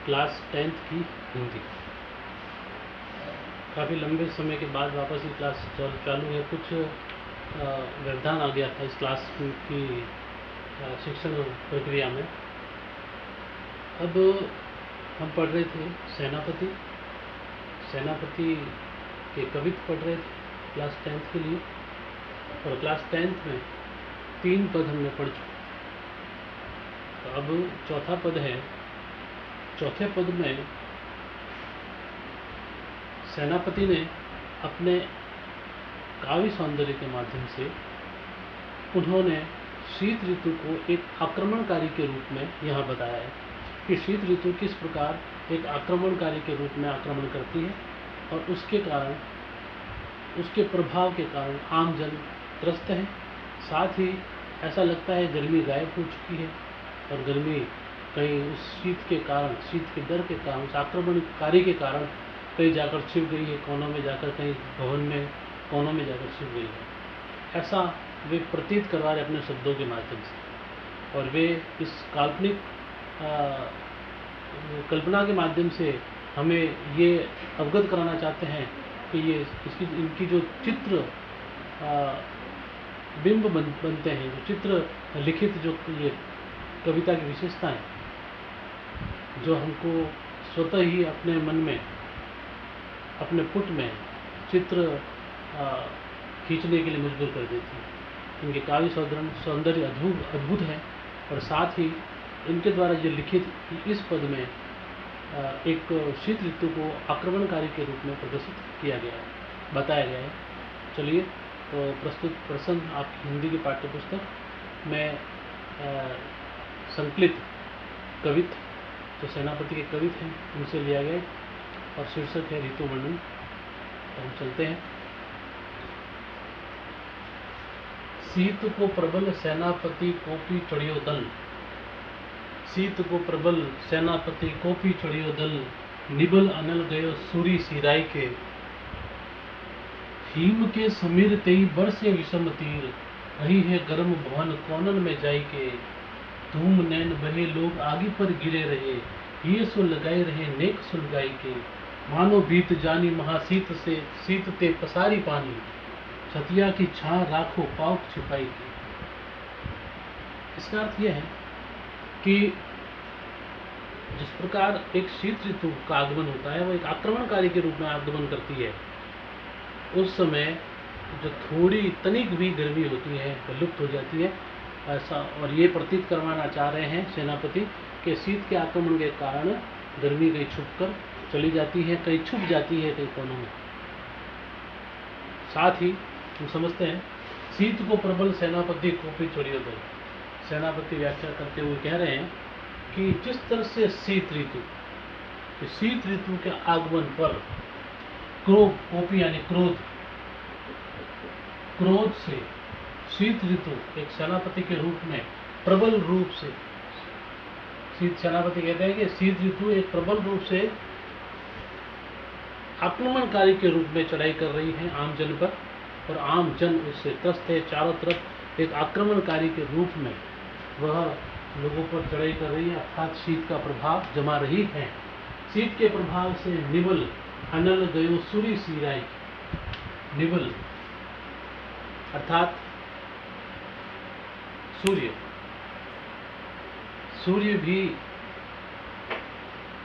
Class 10th की हिंदी। काफ़ी लंबे समय के बाद वापस ये क्लास चालू है। कुछ व्यवधान आ गया था इस क्लास की शिक्षण प्रक्रिया में। अब हम पढ़ रहे थे सेनापति के कवित्व पढ़ रहे थे क्लास 10th के लिए, और क्लास 10th में 3 पद हमने पढ़ चुके। तो अब चौथा पद है। चौथे पद में सेनापति ने अपने काव्य सौंदर्य के माध्यम से उन्होंने शीत ऋतु को एक आक्रमणकारी के रूप में यहाँ बताया है कि शीत ऋतु किस प्रकार एक आक्रमणकारी के रूप में आक्रमण करती है, और उसके कारण, उसके प्रभाव के कारण आम जन त्रस्त है। साथ ही ऐसा लगता है गर्मी गायब हो चुकी है, और गर्मी कहीं उस शीत के कारण, शीत के डर के कारण, उस आक्रमणकारी के कारण कहीं जाकर छिप गई है, कोनों में जाकर, कहीं भवन में कोनों में जाकर छिप गई है। ऐसा वे प्रतीत करवा रहे अपने शब्दों के माध्यम से, और वे इस काल्पनिक कल्पना के माध्यम से हमें ये अवगत कराना चाहते हैं कि ये इनकी जो चित्र बिंब बनते हैं, जो चित्र लिखित जो ये कविता की विशेषताएं, जो हमको स्वतः ही अपने मन में, अपने पुट में चित्र खींचने के लिए मजबूर कर देती है। इनके काव्य सौंदर्य अद्भुत है, और साथ ही इनके द्वारा जो लिखित इस पद में एक शीत ऋतु को आक्रमणकारी के रूप में प्रदर्शित किया गया है, बताया गया है। चलिए, तो प्रस्तुत प्रसंग आपकी हिंदी की पाठ्यपुस्तक में संकलित कवित्व, जो सेनापति के कवित्व हैं, उनसे लिया गया है, और शीर्षक है ऋतु वर्णन। तो हम चलते हैं। शीत को प्रबल सेनापति कोपी चढ़ियो दल, शीत को प्रबल सेनापति कोपी चढ़ियो दल, निबल अनल गयो सूरी सिराई के, हिम के समीर तेई बरसे विषम तीर, रही है गर्म भवन कोनन में जाई के, धूम नैन बहे लोग आगे पर गिरे रहे, ये सो लगाए रहे नेक सुलगाई के, मानो बीत जानी महाशीत से शीत ते पसारी पानी, छतिया की छां राखो पाउक छिपाई की। इसका अर्थ यह है कि जिस प्रकार एक शीत ऋतु का आगमन होता है, वो एक आक्रमणकारी के रूप में आगमन करती है। उस समय जो थोड़ी तनिक भी गर्मी होती है वो लुप्त हो जाती है, ऐसा, और ये प्रतीत करवाना चाह रहे हैं सेनापति कि शीत के आक्रमण के कारण गर्मी कहीं छुप कर चली जाती है, कहीं छुप जाती है, कहीं कोनों में। साथ ही हम समझते हैं, शीत को प्रबल सेनापति कोपी चढ़ियो दल, सेनापति व्याख्या करते हुए कह रहे हैं कि जिस तरह से शीत ऋतु के आगमन पर कोपी यानी क्रोध से शीत ऋतु एक सेनापति के रूप में प्रबल रूप से, सेनापति कहते हैं कि शीत ऋतु एक प्रबल रूप से आक्रमणकारी के रूप में चढ़ाई कर रही है आम जन पर, और आम जन उससे त्रस्त है। चारों तरफ एक आक्रमणकारी के रूप में वह लोगों पर चढ़ाई कर रही है, अर्थात शीत का प्रभाव जमा रही है। शीत के प्रभाव से निबल अनल गयो सूरी सिराई, निबल अर्थात सूर्य भी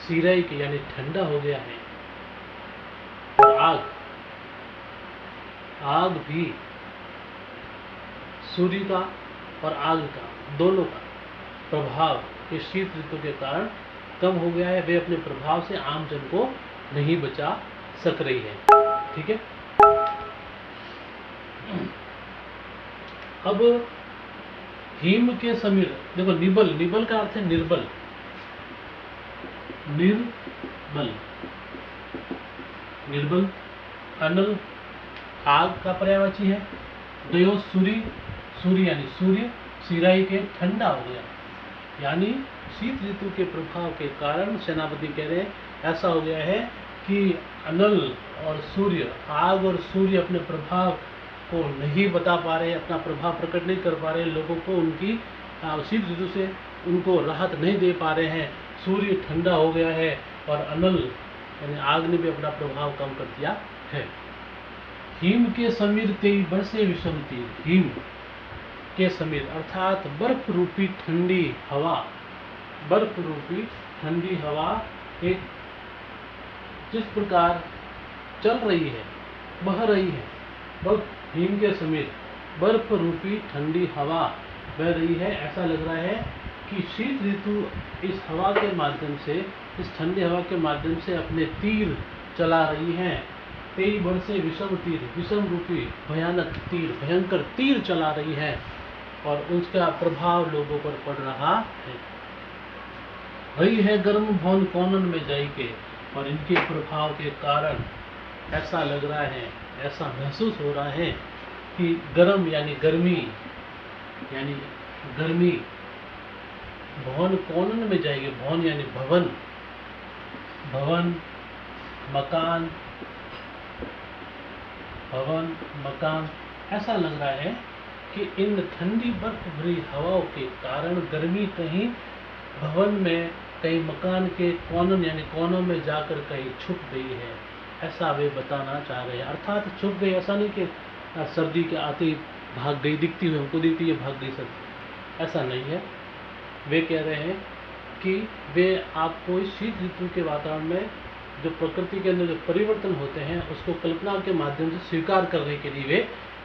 सिराई के यानी ठंडा हो गया है, और आग भी सूर्य का और आग का, दोनों का प्रभाव इस शीत ऋतु के कारण कम हो गया है। वे अपने प्रभाव से आम जन को नहीं बचा सक रही है। ठीक है। अब हिम के समीर, देखो, निबल का अर्थ है निर्बल, निर्बल, अनल आग का पर्यायवाची है, गयो सूर्य यानी सूर्य, सिराई के ठंडा हो गया, यानी शीत ऋतु के प्रभाव के कारण सेनापति कह रहे हैं ऐसा हो गया है कि अनल और सूर्य, आग और सूर्य अपने प्रभाव को नहीं बता पा रहे, अपना प्रभाव प्रकट नहीं कर पा रहे, लोगों को उनकी शीत ऋतु से उनको राहत नहीं दे पा रहे हैं। सूर्य ठंडा हो गया है और अनल यानी आग ने भी अपना प्रभाव कम कर दिया है। हिम के समीर तेई बरसे विषम तीर। हिम के समीर अर्थात बर्फ रूपी ठंडी हवा, बर्फ रूपी ठंडी हवा एक जिस प्रकार चल रही है, बह रही है, बर्फ हिम के समीर बर्फ रूपी ठंडी हवा बह रही है। ऐसा लग रहा है कि शीत ऋतु इस हवा के माध्यम से, इस ठंडी हवा के माध्यम से अपने तीर चला रही है। तेई बरसे विषम तीर, विषम रूपी भयानक तीर, भयंकर तीर चला रही है और उसका प्रभाव लोगों पर पड़ रहा है। वही है गर्म भवन कौनन में जाई के, और इनके प्रभाव के कारण ऐसा लग रहा है, ऐसा महसूस हो रहा है कि गर्म यानी गर्मी, यानी गर्मी भवन कौनन में जाएगी। भवन यानी भवन, भवन मकान, भवन मकान। ऐसा लग रहा है कि इन ठंडी बर्फ भरी हवाओं के कारण गर्मी कहीं भवन में, कहीं मकान के कोनन यानी कोनों में जाकर कहीं छुप गई है, ऐसा वे बताना चाह रहे हैं। अर्थात छुप गई, ऐसा नहीं कि सर्दी के आते ही भाग गई, दिखती हुई हमको दिखती है भाग गई सर्दी, ऐसा नहीं है। वे कह रहे हैं कि वे आपको इस शीत ऋतु के वातावरण में जो प्रकृति के अंदर जो परिवर्तन होते हैं उसको कल्पना के माध्यम से स्वीकार करने के लिए वे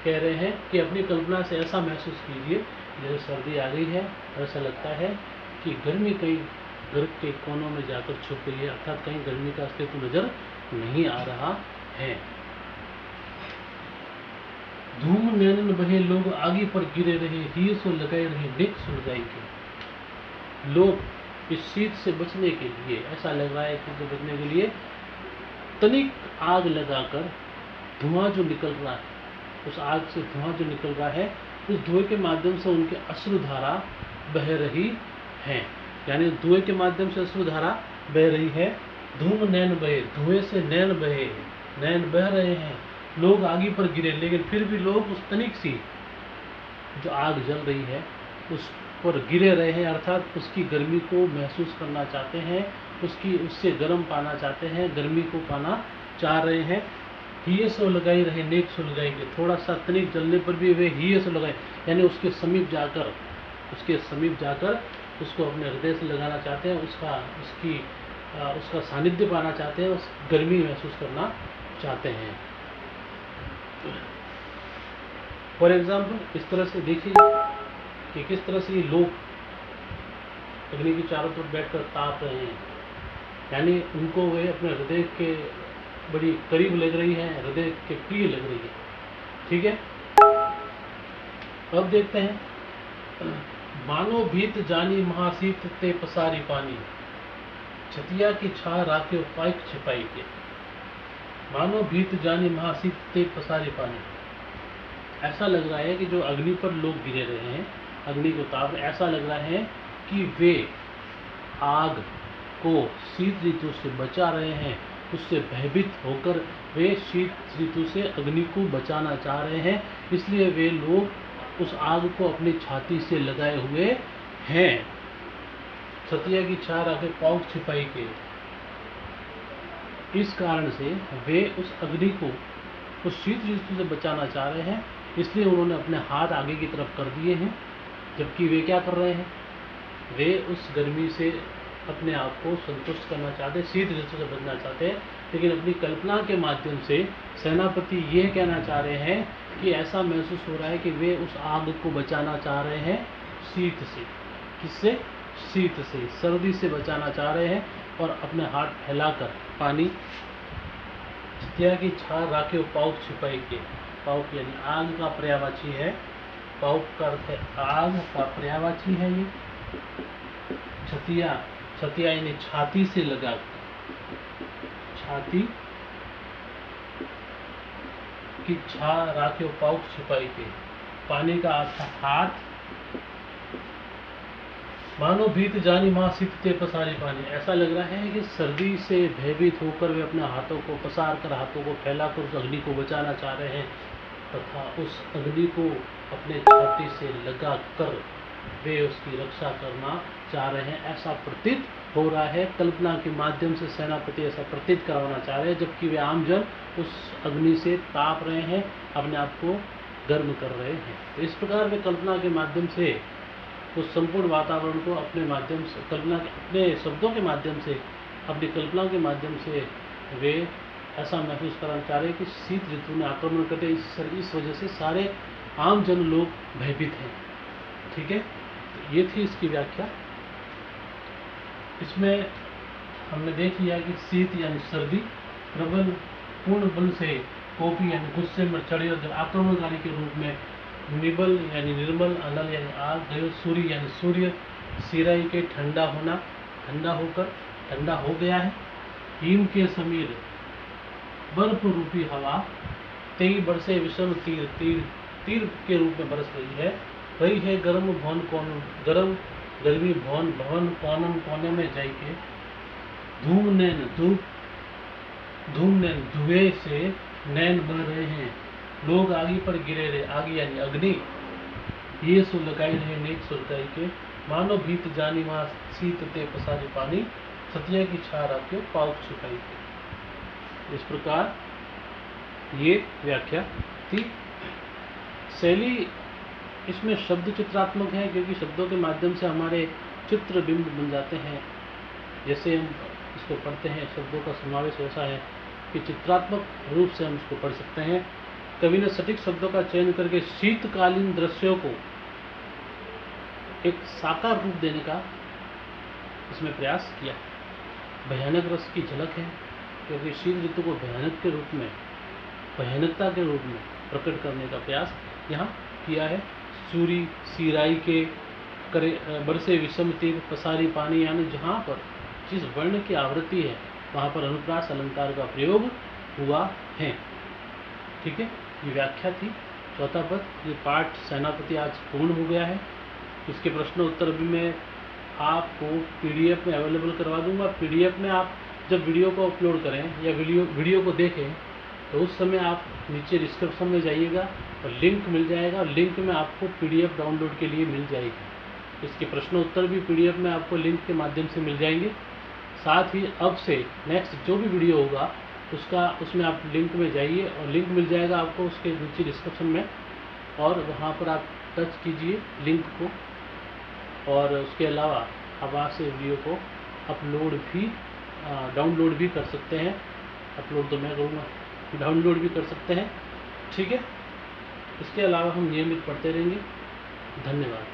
कह रहे हैं कि अपनी कल्पना से ऐसा महसूस कीजिए जैसे सर्दी आ गई है और ऐसा लगता है कि गर्मी कहीं घर के कोनों में जाकर छुप गई है, अर्थात कहीं गर्मी का अस्तित्व नजर नहीं आ रहा है। धूम नैनन बहे लोग आगे पर गिरे रहे, ही सो लगाए रहे नेक सुलगाई के। लोग इस शीत से बचने के लिए, ऐसा लग रहा है कि बचने के लिए तनिक आग लगाकर धुआं जो निकल रहा है, उस आग से धुआं जो निकल रहा है, उस धुएं के माध्यम से उनके अश्रुधारा बह रही है, यानी धुएं के माध्यम से अश्रुधारा बह रही है। धूम नैन बहे, धुएं से नैन बहे, नैन बह रहे हैं। लोग आगे पर गिरे, लेकिन फिर भी लोग उस तनिक सी जो आग जल रही है उस पर गिरे रहे हैं, अर्थात उसकी गर्मी को महसूस करना चाहते हैं, उससे गर्म पाना चाहते हैं, गर्मी को पाना चाह रहे हैं। हिये सो लगाई रहे नेक सो लगाएंगे, थोड़ा सा तनिक जलने पर भी वे हिये सो लगाए, यानी उसके समीप जाकर उसको अपने हृदय से लगाना चाहते हैं, उसका सानिध्य पाना चाहते हैं, उस गर्मी महसूस करना चाहते हैं। फॉर एग्जाम्पल इस तरह से देखिए कि किस तरह से ये लोग अग्नि के चारों तरफ बैठकर ताप रहे हैं, यानी उनको वे अपने हृदय के बड़ी करीब लग रही है, हृदय के प्रिय लग रही है। ठीक है, अब देखते हैं। मानो भीत जानी महासीत ते पसारी पानी, छतिया की छा राखे पाइक छिपाई के। मानो भीत जानी महासीत ते पसारी पानी, ऐसा लग रहा है कि जो अग्नि पर लोग गिरे रहे हैं, अग्नि को ताप, ऐसा लग रहा है कि वे आग को शीत ऋतु से बचा रहे हैं, उससे भयभीत होकर वे शीत ऋतु से अग्नि को बचाना चाह रहे हैं, इसलिए वे लोग उस आग को अपनी छाती से लगाए हुए हैं। छतिया की छा आके पाउक छिपाई के, इस कारण से वे उस अग्नि को उस शीत ऋतु से बचाना चाह रहे हैं, इसलिए उन्होंने अपने हाथ आगे की तरफ कर दिए हैं। जबकि वे क्या कर रहे हैं, वे उस गर्मी से अपने आप को संतुष्ट करना चाहते हैं, शीत ऋतु से बचना चाहते हैं, लेकिन अपनी कल्पना के माध्यम से सेनापति ये कहना चाह रहे हैं कि ऐसा महसूस हो रहा है कि वे उस आग को बचाना चाह रहे हैं शीत से। किससे? शीत से, सर्दी से बचाना चाह रहे हैं, और अपने हाथ फैलाकर पानी छतिया की छा राखे पाउक छिपाई के। पाउक यानी आग का पर्यायवाची है, पाउक का अर्थ है आग का पर्यायवाची है ये। छतिया, छतिया यानी छाती से लगा, छाती की छा राखे पाउक छिपाई के, पानी का अर्थ हाथ। मानो भीत जानी माँ शीतते पसारी पानी, ऐसा लग रहा है कि सर्दी से भयभीत होकर वे अपने हाथों को पसार कर, हाथों को फैलाकर उस अग्नि को बचाना चाह रहे हैं, तथा उस अग्नि को अपने छाती से लगा कर वे उसकी रक्षा करना चाह रहे हैं, ऐसा प्रतीत हो रहा है, कल्पना के माध्यम से सेनापति ऐसा प्रतीत करवाना चाह रहे हैं, जबकि वे आम जन उस अग्नि से ताप रहे हैं, अपने आप को गर्म कर रहे हैं। तो इस प्रकार वे कल्पना के माध्यम से उस संपूर्ण वातावरण को अपने माध्यम से, कल्पना के अपने शब्दों के माध्यम से, अपनी कल्पना के माध्यम से वे ऐसा महसूस कराना चाह रहे हैं कि शीत ऋतु ने आक्रमण करते, इस वजह से सारे आम जन लोग भयभीत हैं। ठीक है, तो ये थी इसकी व्याख्या। इसमें हमने देख लिया कि शीत यानी सर्दी, प्रबल पूर्ण बल से कोपी यानी गुस्से में चढ़े और आक्रमणकारी के रूप में, निबल यानी निर्मल, अनल यानी आग, गयो सूर्य यानी सूर्य, सिराई के ठंडा होना, ठंडा होकर ठंडा हो गया है, हिम के समीर बर्फ रूपी हवा, तेई बरसे विषम तीर, तीर के रूप में बरस रही है गर्म भवन कौन, गर्म गर्मी भवन कोनम कोने में जाइके, धूम नैन धुएं से नैन बह रहे हैं, लोग आगी पर गिरे रहे, आगी यानी अग्नि, ये सो लगाई रहे नेक सुलगाई के, मानो भीत जानी वहाँ शीत ते पसारी पानी, सतिया की छा राख्यो पाउक छुपाई के। इस प्रकार ये व्याख्या थी। शैली इसमें शब्द चित्रात्मक है, क्योंकि शब्दों के माध्यम से हमारे चित्र बिंब बन जाते हैं। जैसे हम इसको पढ़ते हैं, शब्दों का समावेश ऐसा है कि चित्रात्मक रूप से हम इसको पढ़ सकते हैं। कवि ने सटीक शब्दों का चयन करके शीतकालीन दृश्यों को एक साकार रूप देने का इसमें प्रयास किया। भयानक रस की झलक है, क्योंकि शीत ऋतु को भयानक के रूप में, भयानकता के रूप में प्रकट करने का प्रयास यहाँ किया है। सूरी सिराई के करे बरसे विषम तीर, पसारी पानी, यानी जहाँ पर जिस वर्ण की आवृत्ति है वहाँ पर अनुप्रास अलंकार का प्रयोग हुआ है। ठीक है, ये व्याख्या थी। चौथा पद, ये पाठ सेनापति आज पूर्ण हो गया है। इसके प्रश्न उत्तर भी मैं आपको PDF में अवेलेबल करवा दूंगा। PDF में आप जब वीडियो को अपलोड करें या वीडियो को देखें तो उस समय आप नीचे डिस्क्रिप्शन में जाइएगा और लिंक मिल जाएगा। लिंक में आपको PDF डाउनलोड के लिए मिल जाएगी। इसके प्रश्न उत्तर भी PDF में आपको लिंक के माध्यम से मिल जाएंगे। साथ ही अब से नेक्स्ट जो भी वीडियो होगा उसमें आप लिंक में जाइए और लिंक मिल जाएगा आपको उसके नीचे डिस्क्रिप्शन में, और वहाँ पर आप टच कीजिए लिंक को, और उसके अलावा आप वहाँ से वीडियो को डाउनलोड भी कर सकते हैं। अपलोड तो मैं करूँगा, डाउनलोड भी कर सकते हैं। ठीक है, इसके अलावा हम नियमित पढ़ते रहेंगे। धन्यवाद।